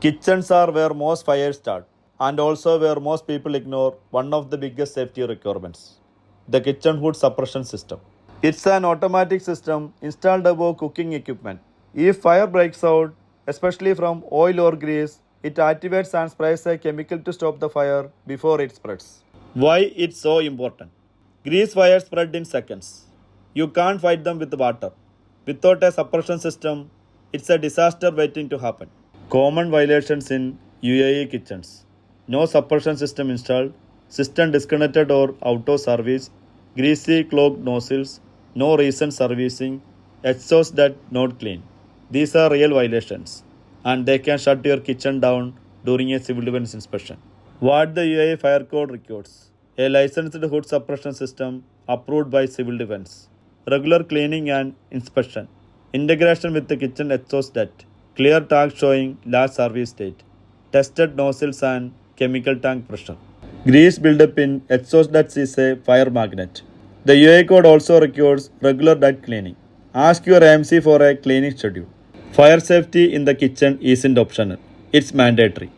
Kitchens are where most fires start and also where most people ignore one of the biggest safety requirements, the kitchen hood suppression system. It's an automatic system installed above cooking equipment. If fire breaks out, especially from oil or grease, it activates and sprays a chemical to stop the fire before it spreads. Why it's so important? Grease fires spread in seconds. You can't fight them with water. Without a suppression system, it's a disaster waiting to happen. Common violations in UAE kitchens. No suppression system installed, system disconnected or out of service, greasy clogged nozzles, no recent servicing, exhaust duct not clean. These are real violations and they can shut your kitchen down during a civil defense inspection. What the UAE Fire Code records: a licensed hood suppression system approved by civil defense, regular cleaning and inspection, integration with the kitchen exhaust duct, clear tag showing last service date, tested nozzles and chemical tank pressure. Grease buildup in exhaust ducts is a fire magnet. The UAE code also requires regular duct cleaning. Ask your AMC for a cleaning schedule. Fire safety in the kitchen isn't optional, it's mandatory.